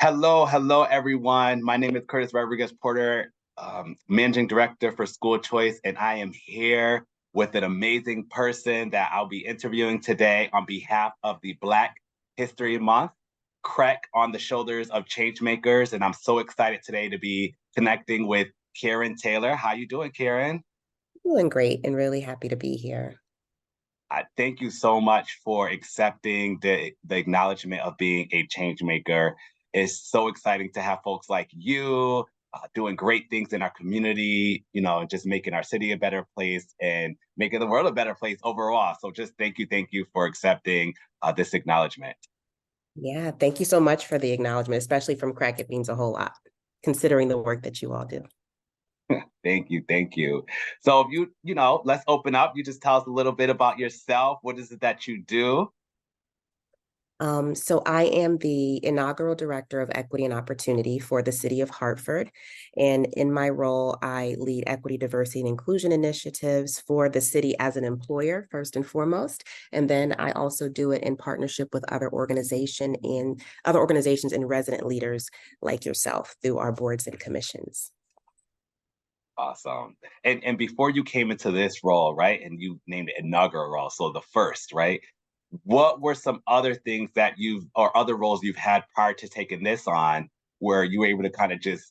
Hello, everyone. My name is Curtis Rodriguez Porter, Managing Director for School Choice, and I am here with an amazing person that I'll be interviewing today on behalf of the Black History Month, Crack on the Shoulders of Changemakers. And I'm so excited today to be connecting with Karen Taylor. How you doing, Karen? Doing great and really happy to be here. Thank you so much for accepting the acknowledgement of being a change maker. It's so exciting to have folks like you doing great things in our community, and just making our city a better place and making the world a better place overall. So just thank you for accepting this acknowledgement. Yeah, thank you so much for the acknowledgement, especially from Crack. It means a whole lot, considering the work that you all do. Thank you. So if let's open up. You just tell us a little bit about yourself. What is it that you do? So I am the inaugural director of equity and opportunity for the city of Hartford. And in my role, I lead equity, diversity, and inclusion initiatives for the city as an employer, first and foremost. And then I also do it in partnership with other organizations and resident leaders like yourself through our boards and commissions. Awesome. And before you came into this role, right? And you named it inaugural role, so the first, right? What were some other things that you've or other roles you've had prior to taking this on where you were able to kind of just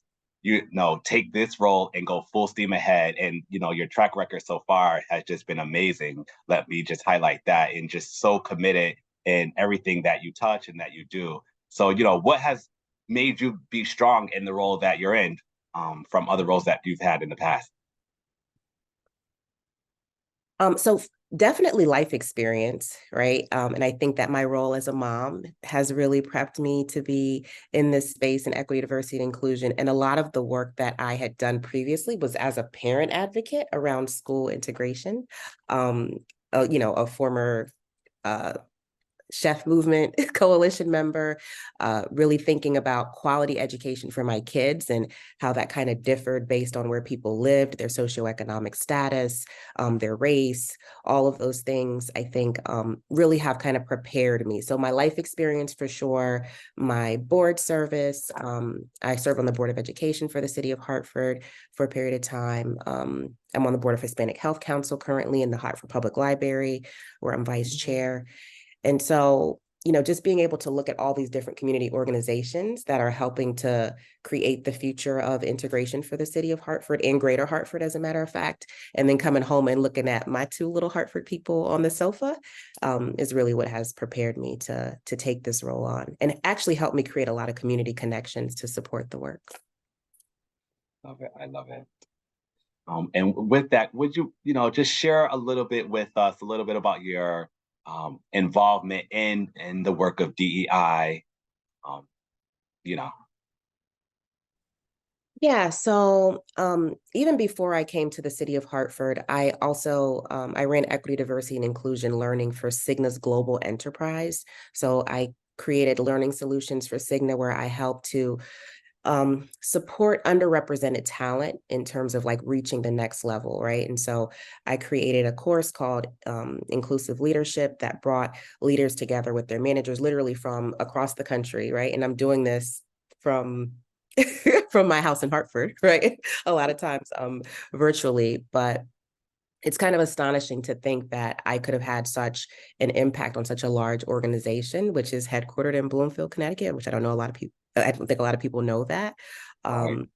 take this role and go full steam ahead, and your track record so far has just been amazing. Let me just highlight that, and just so committed in everything that you touch and that you do. So, what has made you be strong in the role that you're in, from other roles that you've had in the past? So definitely life experience, right? And I think that my role as a mom has really prepped me to be in this space in equity, diversity, and inclusion. And a lot of the work that I had done previously was as a parent advocate around school integration. A former uh, chef movement coalition member, really thinking about quality education for my kids and how that kind of differed based on where people lived, their socioeconomic status, their race, all of those things, I think really have kind of prepared me. So my life experience for sure, my board service, I serve on the Board of Education for the city of Hartford for a period of time. I'm on the Board of Hispanic Health Council currently in the Hartford Public Library, where I'm vice chair. And so, just being able to look at all these different community organizations that are helping to create the future of integration for the city of Hartford and Greater Hartford, as a matter of fact, and then coming home and looking at my two little Hartford people on the sofa, is really what has prepared me to take this role on and actually helped me create a lot of community connections to support the work. Love it. I love it. And with that, would you, just share a little bit with us, a little bit about your involvement in the work of DEI? Um, you know, Yeah, so even before I came to the city of Hartford, I also I ran equity, diversity, and inclusion learning for Cigna's global enterprise. So I created learning solutions for Cigna where I helped to support underrepresented talent in terms of like reaching the next level, right? And so I created a course called Inclusive Leadership that brought leaders together with their managers, literally from across the country, right? And I'm doing this from from my house in Hartford, right? A lot of times virtually, but it's kind of astonishing to think that I could have had such an impact on such a large organization, which is headquartered in Bloomfield, Connecticut, which I don't know a lot of people, I don't think a lot of people know that. right. Um,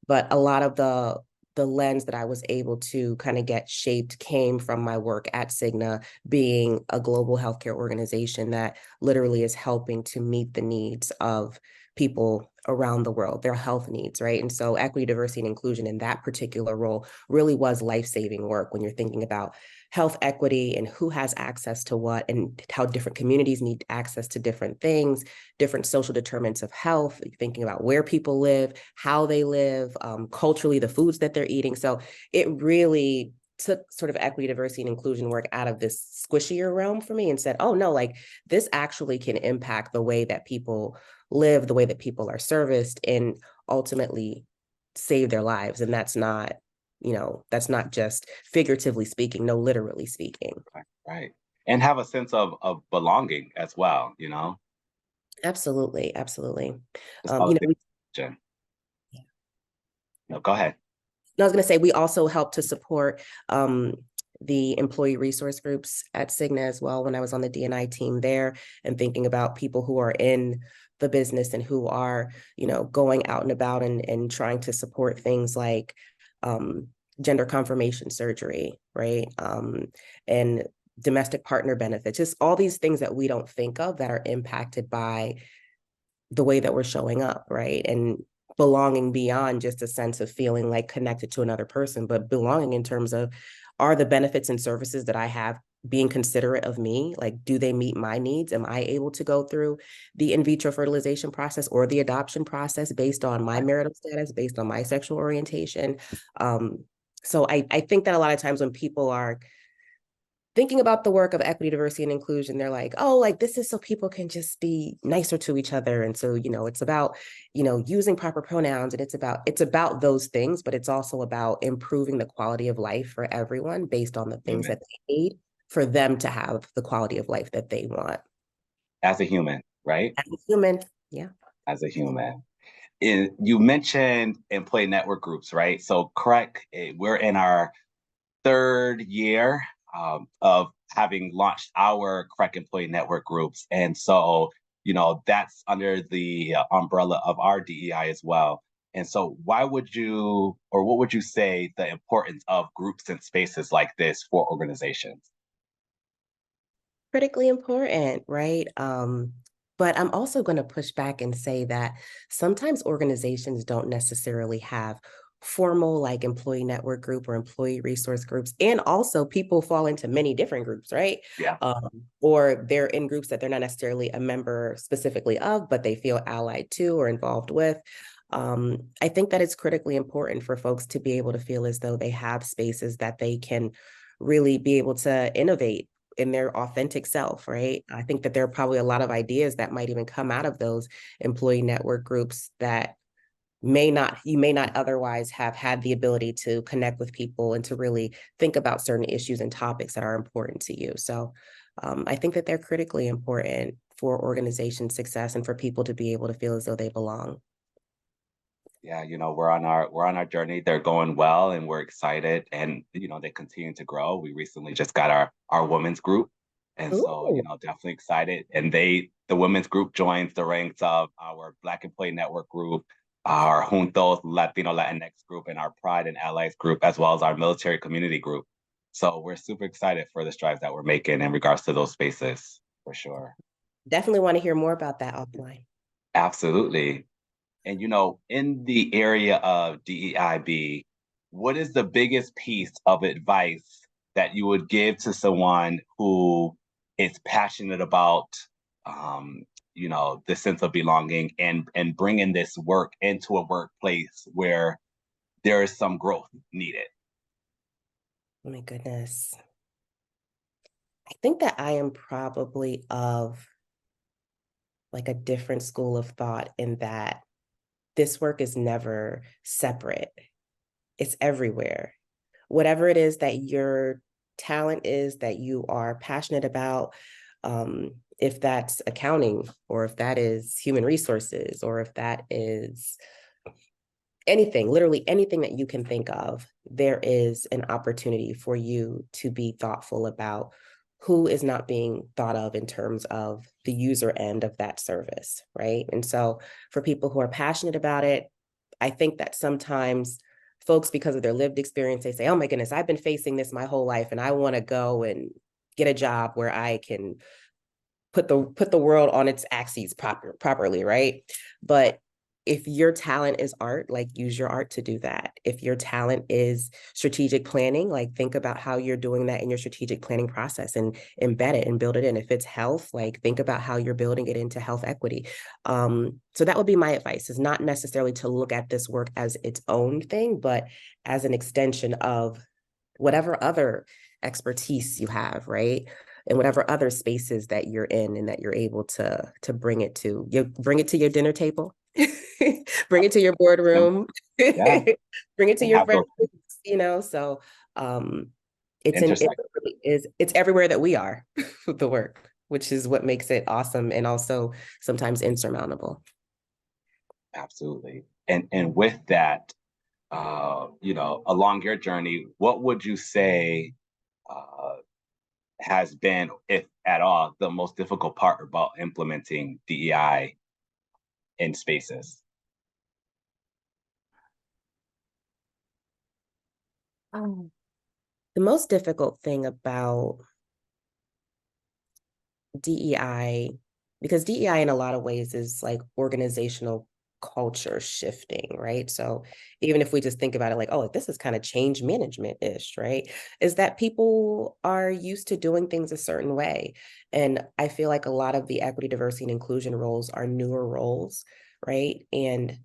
but a lot of the lens that I was able to kind of get shaped came from my work at Cigna, being a global healthcare organization that literally is helping to meet the needs of people around the world, their health needs, right? And so equity, diversity, and inclusion in that particular role really was life-saving work when you're thinking about health equity and who has access to what and how different communities need access to different things, different social determinants of health, thinking about where people live, how they live, culturally, the foods that they're eating. So it really took sort of equity, diversity, and inclusion work out of this squishier realm for me and said, oh no, like this actually can impact the way that people live, the way that people are serviced, and ultimately save their lives. And that's not just figuratively speaking, no, literally speaking. Right. And have a sense of belonging as well. Absolutely, absolutely. So, You know, we, no, go ahead. I was going to say we also help to support the employee resource groups at Cigna as well. When I was on the D&I team there, and thinking about people who are in the business and who are, you know, going out and about and trying to support things like um, gender confirmation surgery, right? And domestic partner benefits, just all these things that we don't think of that are impacted by the way that we're showing up, right? And belonging beyond just a sense of feeling like connected to another person, but belonging in terms of, are the benefits and services that I have being considerate of me? Like, do they meet my needs? Am I able to go through the in vitro fertilization process or the adoption process based on my marital status, based on my sexual orientation? Um, so I think that a lot of times when people are thinking about the work of equity, diversity, and inclusion, they're like, oh, like this is so people can just be nicer to each other. And so, you know, it's about, you know, using proper pronouns, and it's about those things, but it's also about improving the quality of life for everyone based on the things Human, that they need for them to have the quality of life that they want. as a human, right? As a human, yeah. As a human. You mentioned employee network groups, right? So, correct, we're in our third year of having launched our Crack Employee Network groups. And so, that's under the umbrella of our DEI as well. And so, why would you, or what would you say the importance of groups and spaces like this for organizations? Critically important, right? But I'm also going to push back and say that sometimes organizations don't necessarily have formal like employee network group or employee resource groups. And also people fall into many different groups, right? Yeah, Or they're in groups that they're not necessarily a member specifically of, but they feel allied to or involved with. I think that it's critically important for folks to be able to feel as though they have spaces that they can really be able to innovate in their authentic self, right? I think that there are probably a lot of ideas that might even come out of those employee network groups that you may not otherwise have had the ability to connect with people and to really think about certain issues and topics that are important to you. So I think that they're critically important for organization success and for people to be able to feel as though they belong. yeah, we're on our journey. They're going well, and we're excited, and they continue to grow. We recently just got our women's group, and so Ooh, definitely excited. And the women's group joins the ranks of our Black Employee Network group, our Juntos Latino Latinx group, and our Pride and Allies group, as well as our military community group. So we're super excited for the strides that we're making in regards to those spaces, for sure. definitely want to hear more about that offline. Absolutely. And in the area of DEIB, what is the biggest piece of advice that you would give to someone who is passionate about, the sense of belonging and bringing this work into a workplace where there is some growth needed? Oh my goodness. I think that I am probably of like a different school of thought in that this work is never separate. It's everywhere. Whatever it is that your talent is that you are passionate about, if that's accounting or if that is human resources or if that is anything, literally anything that you can think of, there is an opportunity for you to be thoughtful about who is not being thought of in terms of the user end of that service, right? And so for people who are passionate about it, I think that sometimes folks, because of their lived experience, they say, oh my goodness, I've been facing this my whole life and I want to go and get a job where I can put the world on its axes properly, right? But if your talent is art, like use your art to do that. If your talent is strategic planning, like think about how you're doing that in your strategic planning process and embed it and build it in. If it's health, like think about how you're building it into health equity. So that would be my advice, is not necessarily to look at this work as its own thing, but as an extension of whatever other expertise you have, right? And whatever other spaces that you're in and that you're able to bring it to your dinner table, bring it to your boardroom, Simple. Yeah, bring it to and your have friends, those so it's intersect. it's everywhere that we are, the work. which is what makes it awesome and also sometimes insurmountable. Absolutely. And with that, along your journey, what would you say uh, has been, if at all, the most difficult part about implementing DEI in spaces? Oh. The most difficult thing about DEI, because DEI in a lot of ways is like organizational culture shifting, right? So even if we just think about it like, oh, this is kind of change management-ish, right? Is that people are used to doing things a certain way. And I feel like a lot of the equity, diversity, and inclusion roles are newer roles, right? And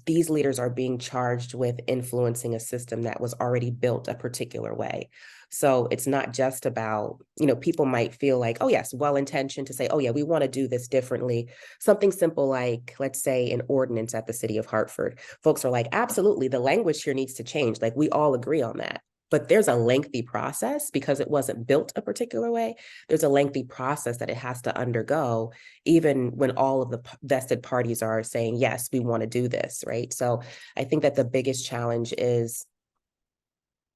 these leaders are being charged with influencing a system that was already built a particular way. So it's not just about, people might feel like, oh, yes, well intentioned to say, oh, yeah, we want to do this differently. Something simple like, let's say, an ordinance at the city of Hartford. Folks are like, absolutely, the language here needs to change. Like, we all agree on that. But there's a lengthy process because it wasn't built a particular way. There's a lengthy process that it has to undergo even when all of the vested parties are saying, yes, we want to do this, right? So I think that the biggest challenge is,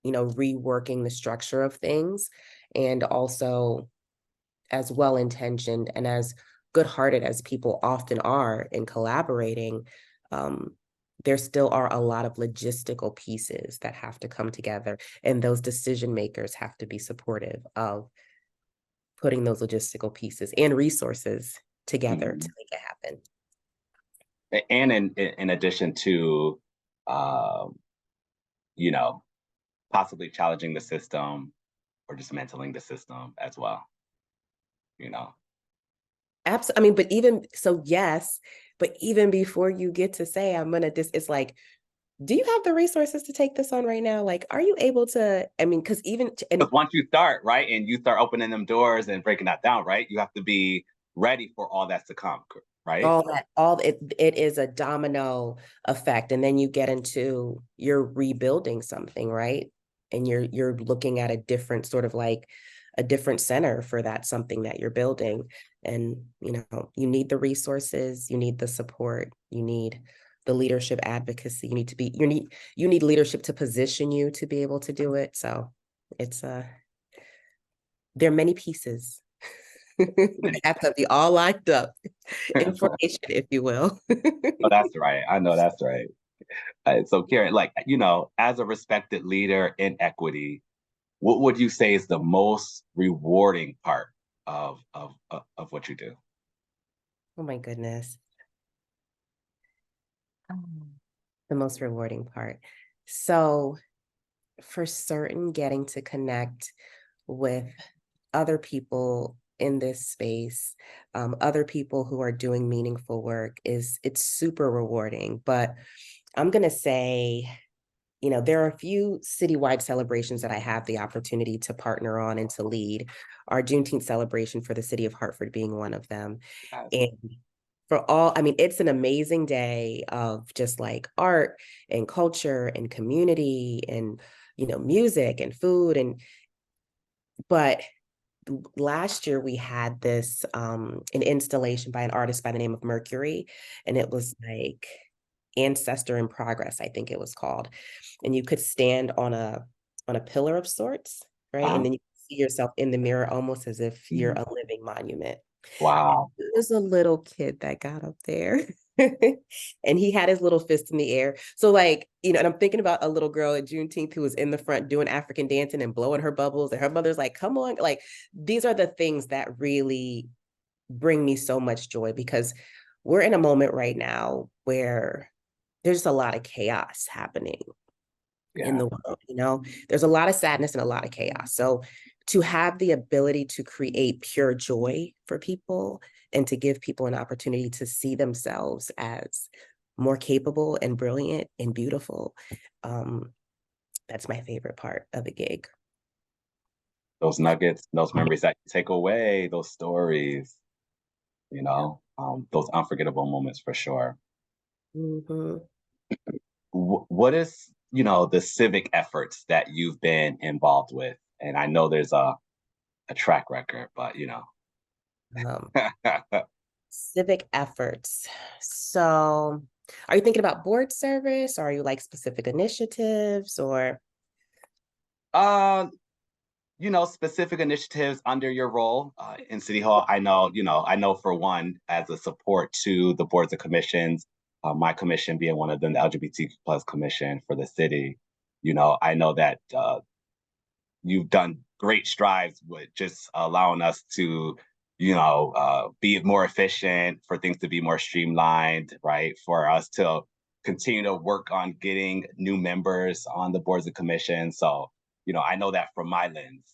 reworking the structure of things and also as well intentioned and as good hearted as people often are in collaborating. Um, there still are a lot of logistical pieces that have to come together, and those decision makers have to be supportive of putting those logistical pieces and resources together to Mhm. make it happen. And in addition to, um, you know, possibly challenging the system or dismantling the system as well, you know. Absolutely. I mean, but even so, yes, but even before you get to say, I'm gonna this, it's like, do you have the resources to take this on right now? Like, are you able to? I mean, because even and Because once you start, right, and you start opening them doors and breaking that down, right, you have to be ready for all that's to come, right? all it is a domino effect, and then you get into you're rebuilding something, right? And you're looking at a different sort of like a different center for that something that you're building. And you need the resources, you need the support, you need the leadership advocacy, you need leadership to position you to be able to do it. So it's there are many pieces that Many. have to be all lined up in formation, if you will. Oh, that's right. I know that's right. So, Karen, like, as a respected leader in equity, what would you say is the most rewarding part of what you do? Oh my goodness. Oh. The most rewarding part. So, for certain, getting to connect with other people in this space, other people who are doing meaningful work it's super rewarding. But I'm gonna say, there are a few citywide celebrations that I have the opportunity to partner on and to lead. Our Juneteenth celebration for the city of Hartford being one of them. Yes. And I mean, it's an amazing day of just like art and culture and community and, music and food. But last year we had this an installation by an artist by the name of Mercury, and it was like Ancestor in Progress, I think it was called. And you could stand on a pillar of sorts, right? And Uh-huh. then you see yourself in the mirror almost as if you're Mhm. a living monument. Wow. There was a little kid that got up there and he had his little fist in the air. So, like, and I'm thinking about a little girl at Juneteenth who was in the front doing African dancing and blowing her bubbles. And her mother's like, come on. Like, these are the things that really bring me so much joy because we're in a moment right now where there's a lot of chaos happening in Yeah. the world. There's a lot of sadness and a lot of chaos. So to have the ability to create pure joy for people and to give people an opportunity to see themselves as more capable and brilliant and beautiful, um, that's my favorite part of the gig. Those nuggets, those memories that you take away, those stories, those unforgettable moments for sure. Mhm. What is, the civic efforts that you've been involved with? And I know there's a track record, but Um, civic efforts. So, are you thinking about board service? Or are you like specific initiatives or? um, specific initiatives under your role in City Hall. I know for one, as a support to the boards and commissions, my commission being one of them, the LGBTQ plus commission for the city. I know that you've done great strides with just allowing us to, be more efficient, for things to be more streamlined, right? For us to continue to work on getting new members on the boards and commissions. So, I know that from my lens.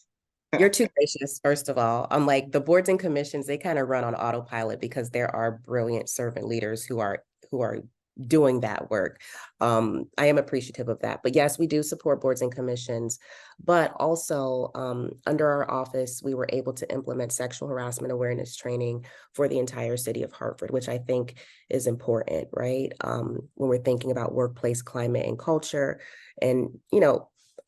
You're too gracious, first of all. I'm like the boards and commissions, they kind of run on autopilot because there are brilliant servant leaders who are doing that work. I am appreciative of that. But yes, we do support boards and commissions, but also under our office, we were able to implement sexual harassment awareness training for the entire city of Hartford, which I think is important, right? When we're thinking about workplace climate and culture, and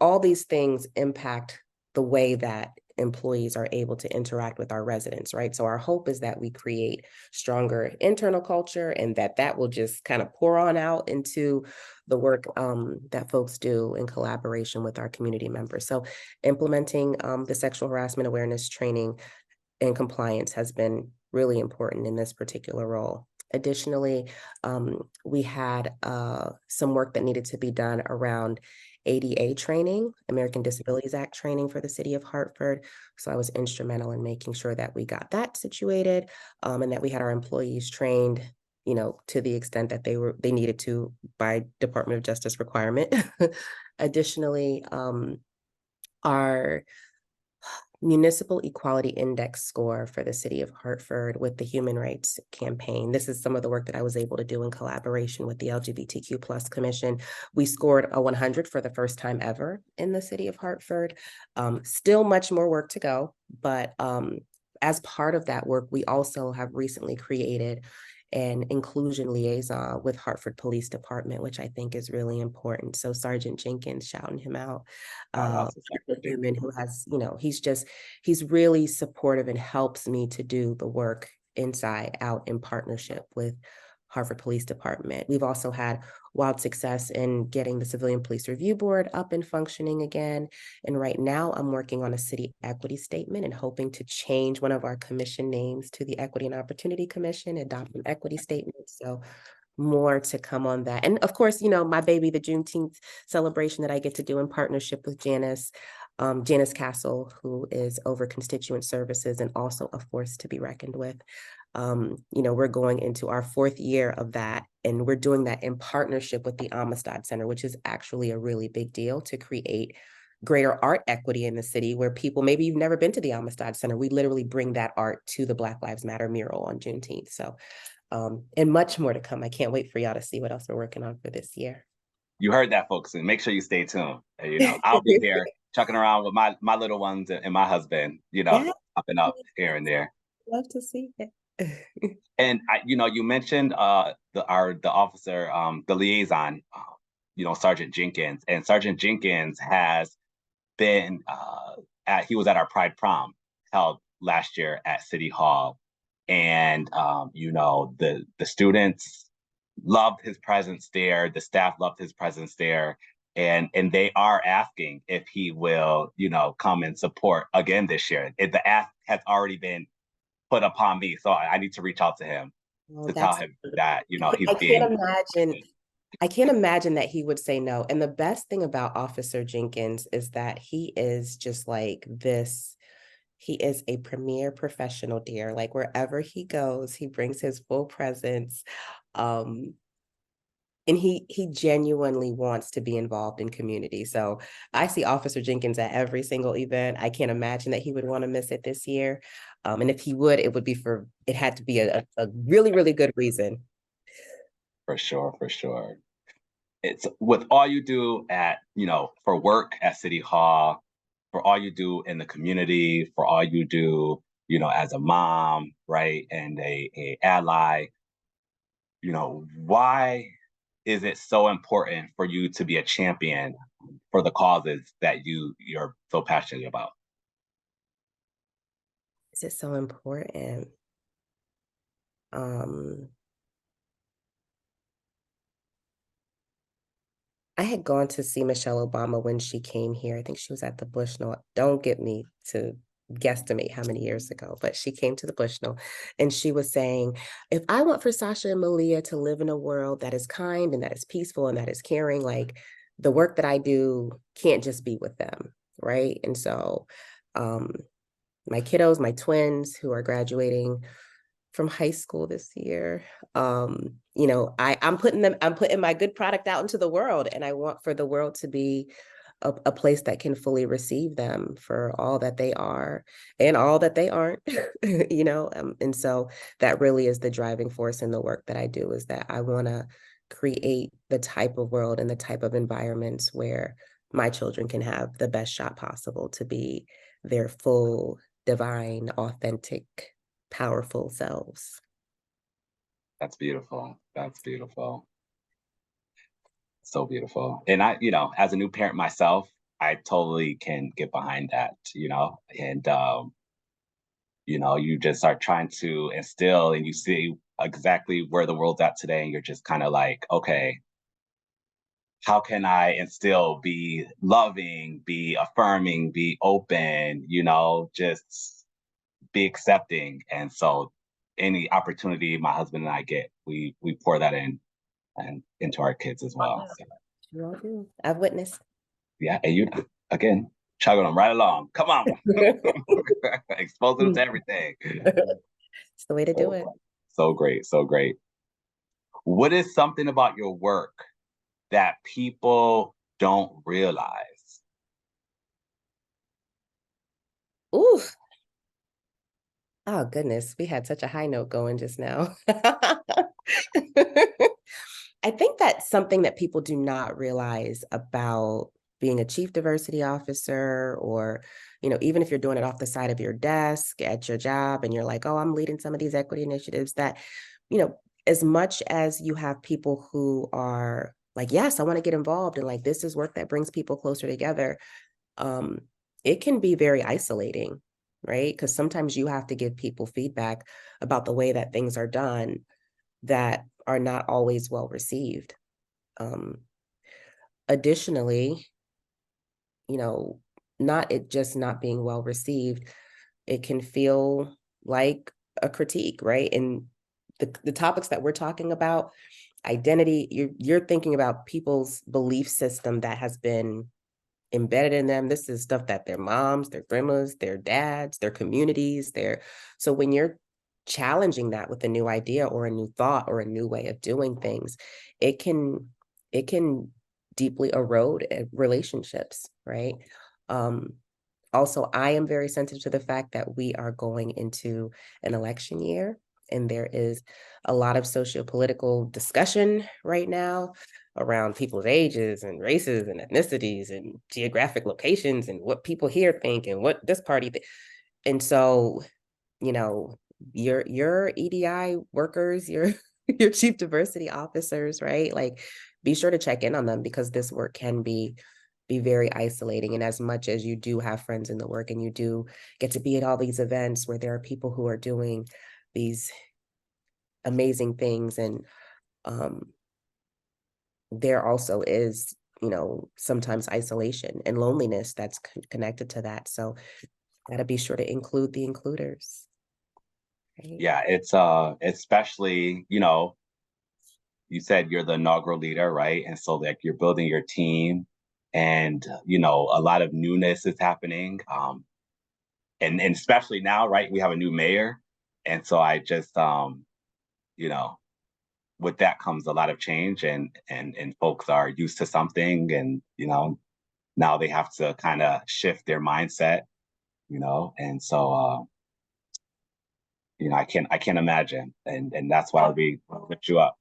all these things impact the way that employees are able to interact with our residents, right? So our hope is that we create stronger internal culture and that will just kind of pour on out into the work that folks do in collaboration with our community members. So implementing the sexual harassment awareness training and compliance has been really important in this particular role. Additionally, we had some work that needed to be done around ADA training, American Disabilities Act training for the city of Hartford. So I was instrumental in making sure that we got that situated and that we had our employees trained, to the extent that they needed to by Department of Justice requirement. Additionally, our Municipal Equality Index score for the city of Hartford with the Human Rights Campaign. This is some of the work that I was able to do in collaboration with the LGBTQ plus commission. We scored a 100 for the first time ever in the city of Hartford. Still much more work to go, but as part of that work, we also have recently created an inclusion liaison with Hartford Police Department, which I think is really important. So Sergeant Jenkins, shouting him out, That's a human who has, he's really supportive and helps me to do the work inside out in partnership with Hartford Police Department. We've also had wild success in getting the Civilian Police Review Board up and functioning again. And right now I'm working on a city equity statement and hoping to change one of our commission names to the Equity and Opportunity Commission, adopt an equity statement. So more to come on that. And of course, my baby, the Juneteenth celebration that I get to do in partnership with Janice Castle, who is over constituent services and also a force to be reckoned with. We're going into our fourth year of that, and we're doing that in partnership with the Amistad Center, which is actually a really big deal to create greater art equity in the city where people, maybe you've never been to the Amistad Center, we literally bring that art to the Black Lives Matter mural on Juneteenth. So, and much more to come. I can't wait for y'all to see what else we're working on for this year. You heard that, folks, and make sure you stay tuned. I'll be here chucking around with my little ones and my husband, Yeah, popping up here and there. love to see it. And you mentioned the officer, the liaison, Sergeant Jenkins, and Sergeant Jenkins has been he was at our Pride Prom held last year at City Hall, and the students loved his presence there. The staff loved his presence there. And they are asking if he will, come and support again this year. The ask has already been put upon me, so I need to reach out to him Well, to tell that's him that he's I being. can't imagine. I can't imagine that he would say no. And the best thing about Officer Jenkins is that he is just like this. He is a premier professional, dear. Like wherever he goes, he brings his full presence. Um, and he genuinely wants to be involved in community. So I see Officer Jenkins at every single event. I can't imagine that he would want to miss it this year. And if he would, it had to be a really, really good reason. For sure, for sure. It's with all you do for work at City Hall, for all you do in the community, for all you do, as a mom, right, and a ally. Why is it so important for you to be a champion for the causes that you're so passionate about? Is it so important? Um, I had gone to see Michelle Obama when she came here. I think she was at the Bushnell. Don't get me to guesstimate how many years ago, but she came to the Bushnell and she was saying, if I want for Sasha and Malia to live in a world that is kind and that is peaceful and that is caring, like the work that I do can't just be with them. Right. And so um, my kiddos, my twins who are graduating from high school this year. I'm putting my good product out into the world, and I want for the world to be a place that can fully receive them for all that they are and all that they aren't, and so that really is the driving force in the work that I do, is that I want to create the type of world and the type of environments where my children can have the best shot possible to be their full, divine, authentic, powerful selves. That's beautiful. That's beautiful. So beautiful. And I, you know, as a new parent myself, I totally can get behind that, you know, and you know, you just start trying to instill and you see exactly where the world's at today, and you're just kind of like, okay, how can I instill, be loving, be affirming, be open, you know, just be accepting. And so any opportunity my husband and I get, we pour that in and into our kids as well. So, You all do. I've witnessed. yeah, and you again, chugging them right along. Come on, exposing them to It's everything. the way to do So, it. so great, so great. What is something about your work that people don't realize? Ooh, oh goodness, we had such a high note going just now. I think that's something that people do not realize about being a chief diversity officer, or, even if you're doing it off the side of your desk at your job and you're like, oh, I'm leading some of these equity initiatives, that, you know, as much as you have people who are like, yes, I want to get involved and like this is work that brings people closer together, um, it can be very isolating, right? Because sometimes you have to give people feedback about the way that things are done that are not always well received. Um, Additionally, you know, not it just not being well received, it can feel like a critique, right? And the topics that we're talking about, identity, you're thinking about people's belief system that has been embedded in them. This is stuff that their moms, their grandmas, their dads, their communities, so when you're challenging that with a new idea or a new thought or a new way of doing things, it can it can deeply erode relationships, right? Um, Also, I am very sensitive to the fact that we are going into an election year, and there is a lot of socio-political discussion right now around people's ages and races and ethnicities and geographic locations and what people here think and what this party and so, you know, your EDI workers, your your chief diversity officers, right? Like, be sure to check in on them, because this work can be very isolating. And as much as you do have friends in the work and you do get to be at all these events where there are people who are doing these amazing things, and um, there also is, sometimes isolation and loneliness that's connected to that. So gotta be sure to include the includers, right? Yeah, it's especially, you know, you said you're the inaugural leader, right? And so like you're building your team and you know, a lot of newness is happening. And especially now, right? We have a new mayor. And so I just you know, with that comes a lot of change and folks are used to something and you know, now they have to kind of shift their mindset, you know, and so you know, I can't imagine. And that's why we lift you up.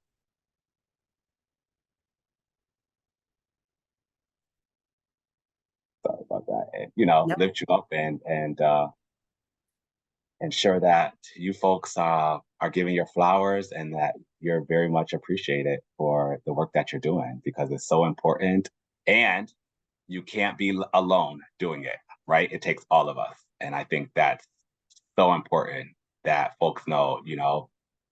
Sorry about that. And, you know, Yep. lift you up and ensure that you folks are giving your flowers and that you're very much appreciated for the work that you're doing because it's so important and you can't be alone doing it, right? It takes all of us. And I think that's so important that folks know,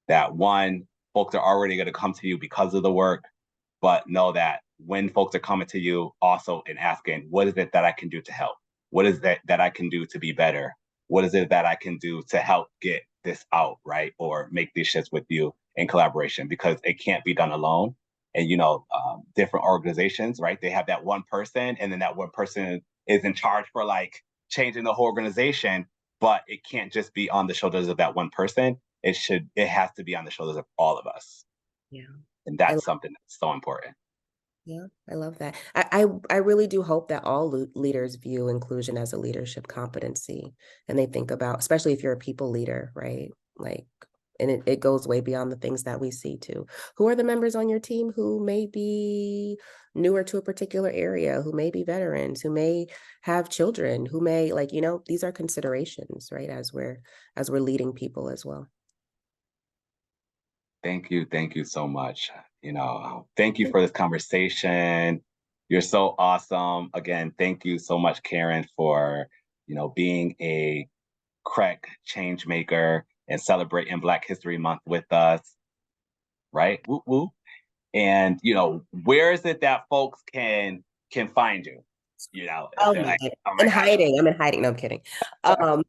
that one, folks are already going to come to you because of the work, but know that when folks are coming to you also and asking, what is it that I can do to help? What is that I can do to be better? What is it that I can do to help get this out, right? Or make these shifts with you in collaboration, because it can't be done alone. And, different organizations, right? They have that one person, and then that one person is in charge for like changing the whole organization, but it can't just be on the shoulders of that one person. It has to be on the shoulders of all of us. Yeah. And I that's something that's so important. Yeah, I love that. I really do hope that all leaders view inclusion as a leadership competency, and they think about, especially if you're a people leader, right? Like, and it goes way beyond the things that we see too. Who are the members on your team who may be newer to a particular area, who may be veterans, who may have children, who may like, these are considerations, right? As we're leading people as well. Thank you. Thank you so much. Thank you for this conversation. You're so awesome. Again, thank you so much, Karen, for, being a crack change maker and celebrating Black History Month with us, right? Woo woo. And, where is it that folks can find you? If Oh they're my like, goodness. oh my In gosh. hiding. I'm in hiding. No, I'm kidding. Um,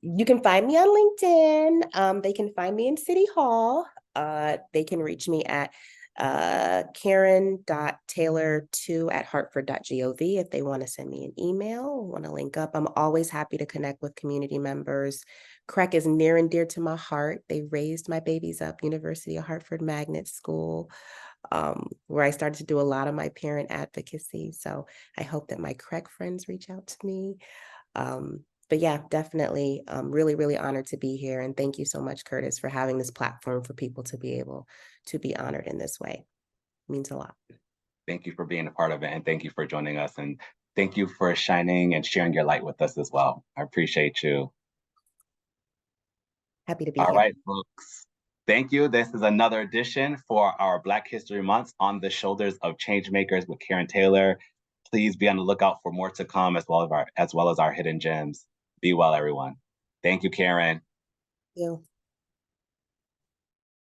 You can find me on LinkedIn. They can find me in City Hall. They can reach me at karen.taylor2@hartford.gov if they want to send me an email, want to link up. I'm always happy to connect with community members. CREC is near and dear to my heart. They raised my babies up, University of Hartford Magnet School, where I started to do a lot of my parent advocacy. So I hope that my CREC friends reach out to me. But yeah, definitely really, really honored to be here. And thank you so much, Curtis, for having this platform for people to be able to be honored in this way. It means a lot. Thank you for being a part of it. And thank you for joining us. And thank you for shining and sharing your light with us as well. I appreciate you. Happy to be All here. right, folks. Thank you. This is another edition for our Black History Month on the shoulders of Changemakers with Karen Taylor. Please be on the lookout for more to come, as well as our hidden gems. Be well, everyone. Thank you, Karen. Thank you.